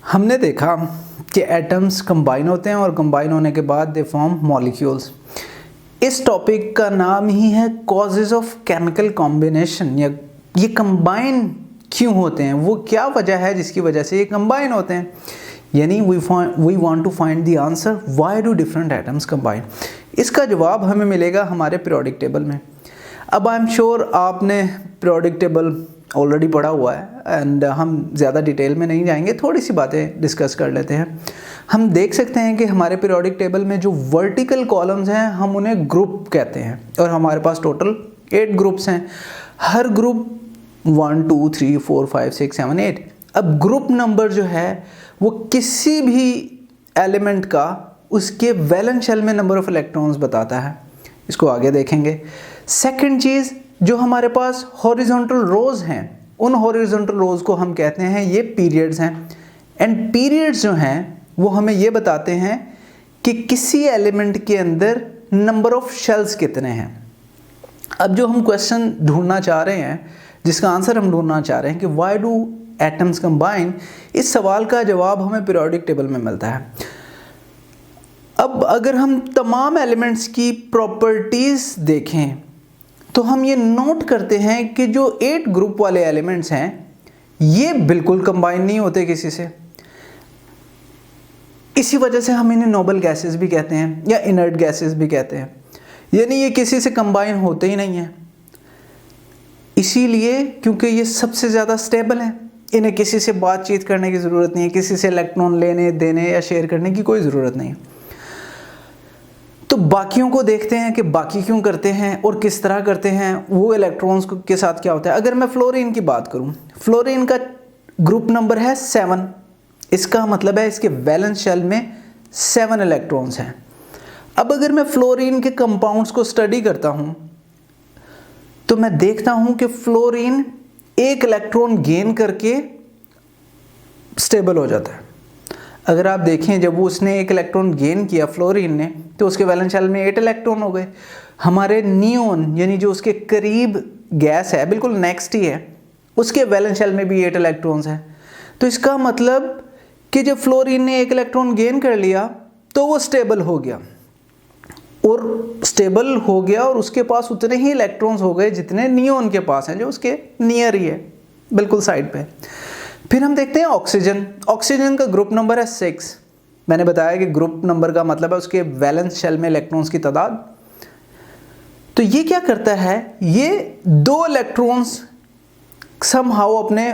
हमने देखा कि एटम्स कंबाइन होते हैं और कंबाइन होने के बाद दे फॉर्म मॉलिक्यूल्स। इस टॉपिक का नाम ही है कॉजेज ऑफ केमिकल कॉम्बिनेशन, या ये कंबाइन क्यों होते हैं, वो क्या वजह है जिसकी वजह से ये कंबाइन होते हैं। यानी we want to find the answer why do different atoms combine. इसका जवाब हमें मिलेगा हमारे पीरियोडिक टेबल में। अब आई एम श्योर आपने पीरियोडिक टेबल ऑलरेडी पढ़ा हुआ है एंड हम ज़्यादा डिटेल में नहीं जाएंगे, थोड़ी सी बातें डिस्कस कर लेते हैं। हम देख सकते हैं कि हमारे पीरियोडिक टेबल में जो वर्टिकल कॉलम्स हैं हम उन्हें ग्रुप कहते हैं और हमारे पास टोटल 8 ग्रुप्स हैं। हर ग्रुप 1 2 3 4 5 6 7 8। अब ग्रुप नंबर जो है वो किसी भी एलिमेंट का उसके वैलेंस शेल में नंबर ऑफ इलेक्ट्रॉन्स बताता है। इसको आगे देखेंगे। सेकंड चीज़, जो हमारे पास हॉरिजॉन्टल रोज हैं उन हॉरिजॉन्टल रोज को हम कहते हैं ये पीरियड्स हैं। एंड पीरियड्स जो हैं वो हमें ये बताते हैं कि किसी एलिमेंट के अंदर नंबर ऑफ शेल्स कितने हैं। अब जो हम क्वेश्चन ढूंढना चाह रहे हैं, जिसका आंसर हम ढूंढना चाह रहे हैं कि व्हाई डू एटम्स कंबाइन, इस सवाल का जवाब हमें पीरियोडिक टेबल में मिलता है। अब अगर हम तमाम एलिमेंट्स की प्रॉपर्टीज देखें तो हम ये नोट करते हैं कि जो 8 ग्रुप वाले एलिमेंट्स हैं ये बिल्कुल कंबाइन नहीं होते किसी से। इसी वजह से हम इन्हें नोबल गैसेस भी कहते हैं या इनर्ट गैसेस भी कहते हैं, यानी ये किसी से कंबाइन होते ही नहीं है। इसीलिए क्योंकि ये सबसे ज़्यादा स्टेबल है, इन्हें किसी से बातचीत करने की ज़रूरत नहीं है, किसी से इलेक्ट्रॉन लेने देने या शेयर करने की कोई ज़रूरत नहीं है। तो बाकियों को देखते हैं कि बाकी क्यों करते हैं और किस तरह करते हैं, वो इलेक्ट्रॉन्स के साथ क्या होता है। अगर मैं फ्लोरीन की बात करूं, फ्लोरीन का ग्रुप नंबर है 7। इसका मतलब है इसके वैलेंस शेल में 7 इलेक्ट्रॉन्स हैं। अब अगर मैं फ्लोरीन के कंपाउंड्स को स्टडी करता हूं तो मैं देखता हूं कि फ्लोरीन 1 इलेक्ट्रॉन गेन करके स्टेबल हो जाता है। अगर आप देखें जब वो उसने 1 इलेक्ट्रॉन गेन किया फ्लोरीन ने, तो उसके वैलेंस शेल में 8 इलेक्ट्रॉन हो गए। हमारे नियोन यानी जो उसके करीब गैस है, बिल्कुल नेक्स्ट ही है, उसके वैलेंस शेल में भी 8 इलेक्ट्रॉन्स हैं। तो इसका मतलब कि जब फ्लोरीन ने 1 इलेक्ट्रॉन गेन कर लिया तो वो स्टेबल हो गया, और स्टेबल हो गया और उसके पास उतने ही इलेक्ट्रॉन्स हो गए जितने नियोन के पास हैं, जो उसके नियर ही है, बिल्कुल साइड पे। फिर हम देखते हैं ऑक्सीजन। ऑक्सीजन का ग्रुप नंबर है 6। मैंने बताया कि ग्रुप नंबर का मतलब है उसके वैलेंस शेल में इलेक्ट्रॉन्स की तादाद। तो ये क्या करता है, ये 2 इलेक्ट्रॉन्स समहाउ अपने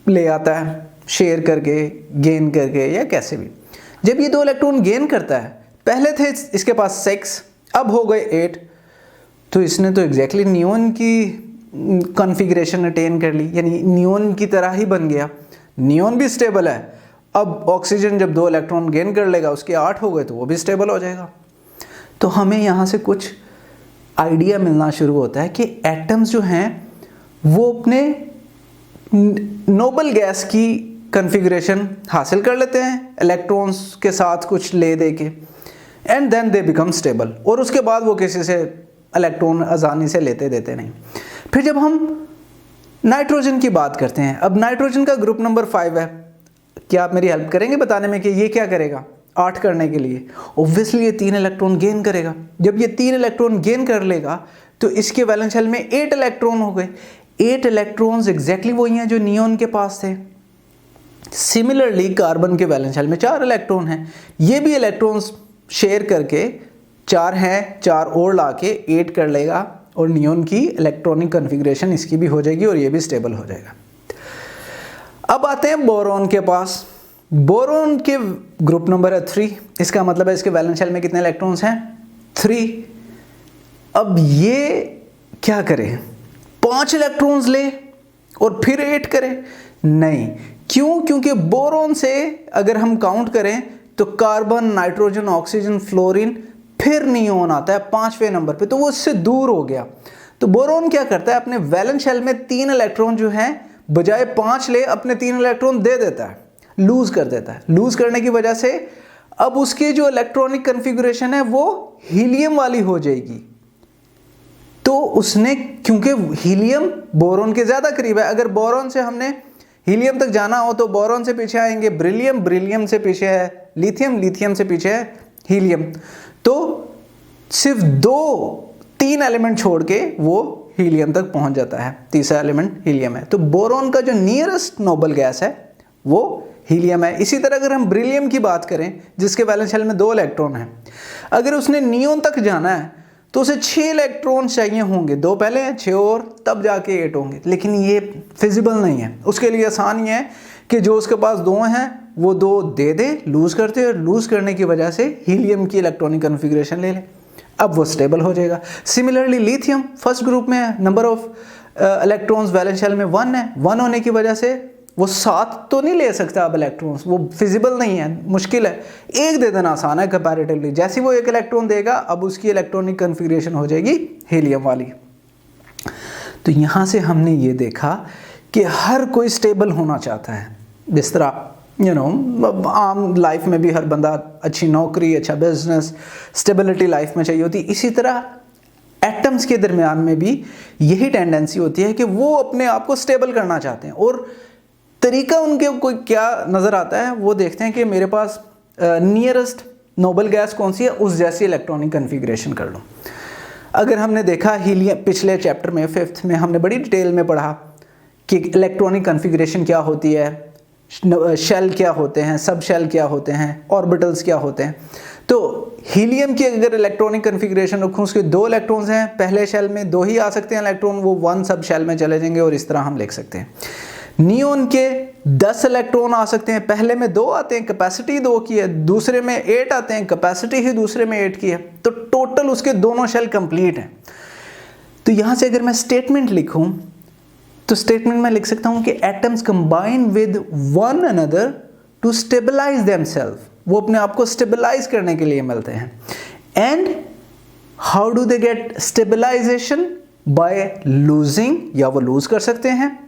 ले आता है, शेयर करके, गेन करके या कैसे भी। जब ये 2 इलेक्ट्रॉन गेन करता है, पहले थे इसके पास 6, अब हो गए 8, तो इसने तो एग्जैक्टली नियोन की कॉन्फ़िगरेशन अटेन कर ली, यानी नियोन की तरह ही बन गया। नियोन भी स्टेबल है। अब ऑक्सीजन जब 2 इलेक्ट्रॉन गेन कर लेगा, उसके 8 हो गए, तो वो भी स्टेबल हो जाएगा। तो हमें यहाँ से कुछ आइडिया मिलना शुरू होता है कि एटम्स जो हैं वो अपने नोबल गैस की कॉन्फ़िगरेशन हासिल कर लेते हैं इलेक्ट्रॉन्स के साथ कुछ ले दे के, and then they become stable, और उसके बाद वो किसी से इलेक्ट्रॉन आसानी से लेते देते नहीं। फिर जब हम नाइट्रोजन की बात करते हैं, अब नाइट्रोजन का ग्रुप नंबर 5 है। क्या आप मेरी हेल्प करेंगे बताने में कि ये क्या करेगा 8 करने के लिए? ऑब्वियसली ये 3 इलेक्ट्रॉन गेन करेगा। जब ये 3 इलेक्ट्रॉन गेन कर लेगा तो इसके वैलेंस शेल में 8 इलेक्ट्रॉन हो गए। 8 इलेक्ट्रॉन्स एग्जैक्टली वही हैं जो नियोन के पास थे। सिमिलरली कार्बन के वैलेंस शेल में 4 इलेक्ट्रॉन हैं। ये भी इलेक्ट्रॉन्स शेयर करके 4 हैं, 4 और ला के 8 कर लेगा, और नियोन की इलेक्ट्रॉनिक कॉन्फ़िगरेशन इसकी भी हो जाएगी और ये भी स्टेबल हो जाएगा। अब आते हैं बोरॉन के पास। बोरॉन के ग्रुप नंबर है 3। इसका मतलब है इसके वैलेंस शेल में कितने इलेक्ट्रॉन्स हैं? 3। अब ये क्या करे, 5 इलेक्ट्रॉन्स ले और फिर 8 करे? नहीं। क्यों? क्योंकि बोरॉन से अगर हम काउंट करें तो कार्बन, नाइट्रोजन, ऑक्सीजन, फ्लोरीन, फिर नियोन आता है 5वें नंबर पे, तो वो इससे दूर हो गया। तो बोरॉन क्या करता है, अपने वैलेंस शेल में 3 इलेक्ट्रॉन जो हैं बजाय 5 ले अपने 3 इलेक्ट्रॉन दे देता है, लूज कर देता है। लूज करने की वजह से अब उसकी जो इलेक्ट्रॉनिक कॉन्फ़िगरेशन है वो हीलियम वाली हो जाएगी। तो उसने, क्योंकि हीलियम बोरॉन के ज़्यादा करीब है, अगर बोरॉन से हमने हीलियम तक जाना हो तो बोरॉन से पीछे आएंगे बेरिलियम, बेरिलियम से पीछे है लिथियम, लिथियम से पीछे है हीलियम। तो सिर्फ 2-3 एलिमेंट छोड़ के वो हीलियम तक पहुंच जाता है, तीसरा एलिमेंट हीलियम है। तो बोरॉन का जो नियरेस्ट नोबल गैस है वो हीलियम है। इसी तरह अगर हम बेरिलियम की बात करें जिसके वैलेंस शेल में 2 इलेक्ट्रॉन हैं, अगर उसने नियोन तक जाना है तो उसे 6 इलेक्ट्रॉन चाहिए होंगे, 2 पहले हैं 6 और तब जाके 8 होंगे, लेकिन ये फिजिबल नहीं है। उसके लिए आसान ये है कि जो उसके पास 2 हैं वो 2 दे दे, लूज करते, और लूज करने की वजह से हीलियम की इलेक्ट्रॉनिक कन्फिग्रेशन ले ले, अब वो स्टेबल हो जाएगा। सिमिलरली लिथियम फर्स्ट ग्रुप में है, number of electrons valence shell में 1 है, 1 होने की वजह से वो 7 तो नहीं ले सकता अब इलेक्ट्रॉन्स, वो फिजिबल नहीं है, मुश्किल है। 1 दे देना आसान है कंपैरेटिवली, जैसे वो 1 इलेक्ट्रॉन देगा अब उसकी इलेक्ट्रॉनिक कन्फिग्रेशन हो जाएगी हीलियम वाली। तो यहाँ से हमने ये देखा कि हर कोई स्टेबल होना चाहता है, जिस तरह आम लाइफ में भी हर बंदा अच्छी नौकरी, अच्छा बिजनेस, स्टेबिलिटी लाइफ में चाहिए होती है, इसी तरह एटम्स के दरमियान में भी यही टेंडेंसी होती है कि वो अपने आप को स्टेबल करना चाहते हैं। और तरीका उनके कोई क्या नज़र आता है वो देखते हैं कि मेरे पास नियरेस्ट नोबल गैस कौन सी है, उस जैसी इलेक्ट्रॉनिक कन्फिग्रेशन कर लो। अगर हमने देखा हीलियम, पिछले चैप्टर में 5th में हमने बड़ी डिटेल में पढ़ा कि इलेक्ट्रॉनिक कन्फिग्रेशन क्या होती है, शेल क्या होते हैं, सब शेल क्या होते हैं, ऑर्बिटल्स क्या होते हैं। तो हीलियम की अगर इलेक्ट्रॉनिक कन्फिग्रेशन रखूँ, उसके 2 इलेक्ट्रॉन्स हैं, पहले शेल में 2 ही आ सकते हैं इलेक्ट्रॉन, वो 1 सब शेल में चले जाएंगे और इस तरह हम लिख सकते हैं। नियोन के 10 इलेक्ट्रॉन आ सकते हैं, पहले में 2 आते हैं, कैपेसिटी 2 की है, दूसरे में 8 आते हैं, कैपेसिटी ही दूसरे में 8 की है, तो टोटल उसके दोनों शेल कंप्लीट हैं। तो यहाँ से अगर मैं स्टेटमेंट लिखूं तो स्टेटमेंट में लिख सकता हूं कि atoms combine with one another to stabilise themselves, वो अपने आप को स्टेबलाइज करने के लिए मिलते हैं। And how do they get stabilisation? By losing, या वो लूज कर सकते हैं,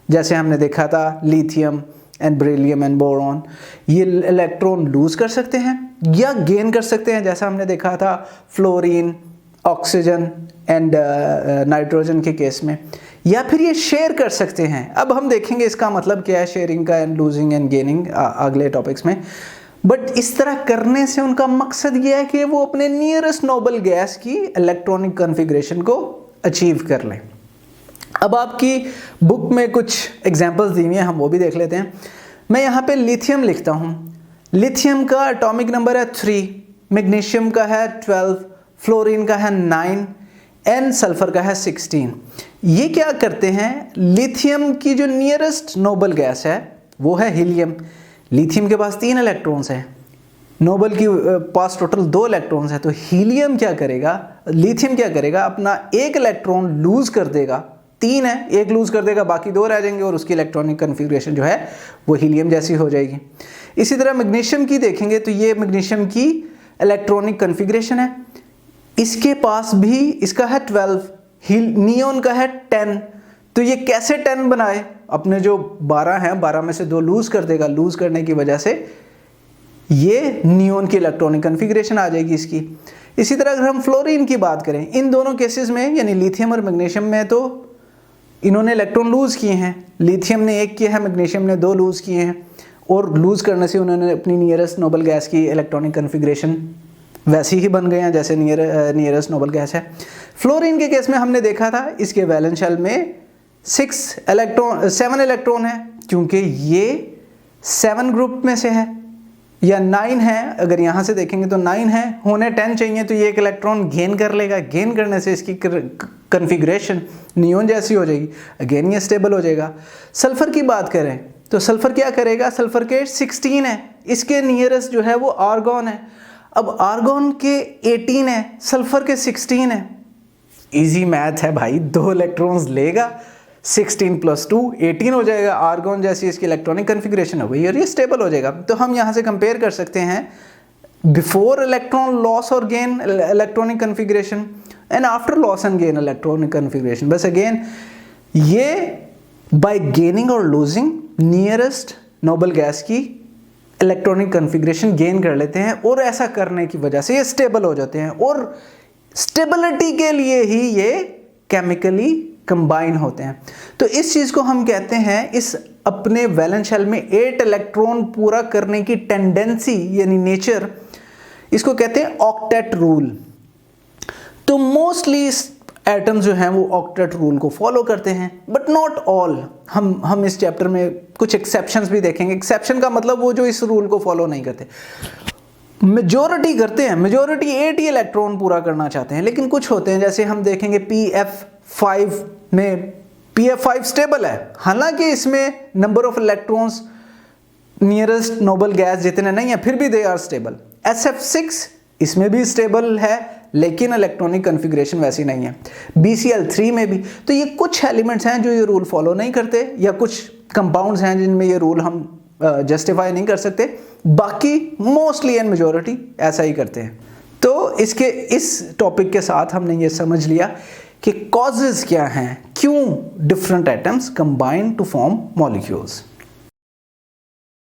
जैसे हमने देखा था lithium and beryllium and boron, ये इलेक्ट्रॉन लूज कर सकते हैं या गेन कर सकते हैं, जैसा हमने देखा था फ्लोरीन, ऑक्सीजन एंड नाइट्रोजन के केस में, या फिर ये शेयर कर सकते हैं। अब हम देखेंगे इसका मतलब क्या है शेयरिंग का एंड लूजिंग एंड गेनिंग अगले टॉपिक्स में। बट इस तरह करने से उनका मकसद ये है कि वो अपने नियरेस्ट नोबल गैस की इलेक्ट्रॉनिक कन्फिग्रेशन को अचीव कर लें। अब आपकी बुक में कुछ एग्जाम्पल्स दी हुई हैं, हम वो भी देख लेते हैं। मैं यहाँ पे लिथियम लिखता हूँ, लिथियम का एटॉमिक नंबर है 3, मैग्नीशियम का है 12, फ्लोरीन का है 9 एंड सल्फर का है 16। ये क्या करते हैं, लिथियम की जो नियरेस्ट नोबल गैस है वो है हीलियम। लिथियम के पास 3 इलेक्ट्रॉन्स हैं, नोबल की पास टोटल 2 इलेक्ट्रॉन्स हैं। तो हीलियम क्या करेगा, लिथियम क्या करेगा, अपना 1 इलेक्ट्रॉन लूज कर देगा, 3 है, 1 लूज कर देगा, बाकी 2 रह जाएंगे और उसकी इलेक्ट्रॉनिक कन्फिग्रेशन जो है वो हीलियम जैसी हो जाएगी। इसी तरह मैग्नीशियम की देखेंगे तो ये मैग्नीशियम की इलेक्ट्रॉनिक कन्फिग्रेशन है, इसके पास भी इसका है 12, नियोन का है 10। तो ये कैसे 10 बनाए, अपने जो 12 हैं 12 में से 2 लूज कर देगा, लूज करने की वजह से ये नियोन की इलेक्ट्रॉनिक कन्फिग्रेशन आ जाएगी इसकी। इसी तरह अगर हम फ्लोरीन की बात करें, इन दोनों केसेस में यानी लिथियम और मैग्नीशियम में तो इन्होंने इलेक्ट्रॉन लूज किए हैं, लिथियम ने 1 किया है, मैग्नीशियम ने 2 लूज किए हैं, और लूज करने से उन्होंने अपनी नियरेस्ट नोबल गैस की इलेक्ट्रॉनिक कन्फिग्रेशन वैसी ही बन गए हैं जैसे नियरेस्ट नोबल गैस है। फ्लोरीन के केस में हमने देखा था इसके वैलेंस शेल में 7 इलेक्ट्रॉन है, क्योंकि ये 7 ग्रुप में से है, या 9 है, अगर यहाँ से देखेंगे तो 9 है, होने 10 चाहिए, तो ये 1 इलेक्ट्रॉन गेन कर लेगा, गेन करने से इसकी कन्फिग्रेशन नियोन जैसी हो जाएगी, अगेन ये स्टेबल हो जाएगा। सल्फर की बात करें तो सल्फर क्या करेगा, सल्फर के 16 है, इसके नियरेस्ट जो है वो आर्गॉन है। अब आर्गॉन के 18 है, सल्फर के 16 है, इजी मैथ है भाई, 2 इलेक्ट्रॉन्स लेगा, 16 + 2 18 हो जाएगा, आर्गॉन जैसी इसकी इलेक्ट्रॉनिक कन्फिग्रेशन है वही, और ये स्टेबल हो जाएगा। तो हम यहाँ से कंपेयर कर सकते हैं बिफोर इलेक्ट्रॉन लॉस और gain electronic configuration and after loss and gain electronic configuration. बस अगेन ये बाय गेनिंग और लूजिंग नियरेस्ट नोबल गैस की इलेक्ट्रॉनिक कन्फिग्रेशन गेन कर लेते हैं, और ऐसा करने की वजह से ये स्टेबल हो जाते हैं, और स्टेबिलिटी के लिए ही ये केमिकली कंबाइन होते हैं। तो इस चीज़ को हम कहते हैं, इस अपने वैलेंस शेल में 8 इलेक्ट्रॉन पूरा करने की टेंडेंसी यानी नेचर, इसको कहते हैं ऑक्टेट रूल। तो मोस्टली एटम्स जो हैं वो ऑक्टेट रूल को फॉलो करते हैं, बट नॉट ऑल। हम इस चैप्टर में कुछ एक्सेप्शंस भी देखेंगे। एक्सेप्शन का मतलब वो जो इस रूल को फॉलो नहीं करते। मेजॉरिटी करते हैं, मेजॉरिटी 8 ही इलेक्ट्रॉन पूरा करना चाहते हैं, लेकिन कुछ होते हैं जैसे हम देखेंगे pF5 में pF5 स्टेबल है, हालांकि इसमें number of electrons nearest noble gas जितने नहीं है, फिर भी दे आर स्टेबल। SF6 इसमें भी स्टेबल है, लेकिन इलेक्ट्रॉनिक कॉन्फ़िगरेशन वैसी नहीं है। BCl3 में भी। तो ये कुछ एलिमेंट्स हैं जो ये रूल फॉलो नहीं करते, या कुछ कंपाउंड्स हैं जिनमें ये रूल हम जस्टिफाई नहीं कर सकते। बाकी मोस्टली एंड मेजॉरिटी ऐसा ही करते हैं। तो इस टॉपिक के साथ हमने ये समझ लिया कि कॉजेज़ क्या हैं, क्यों different atoms combine to form molecules.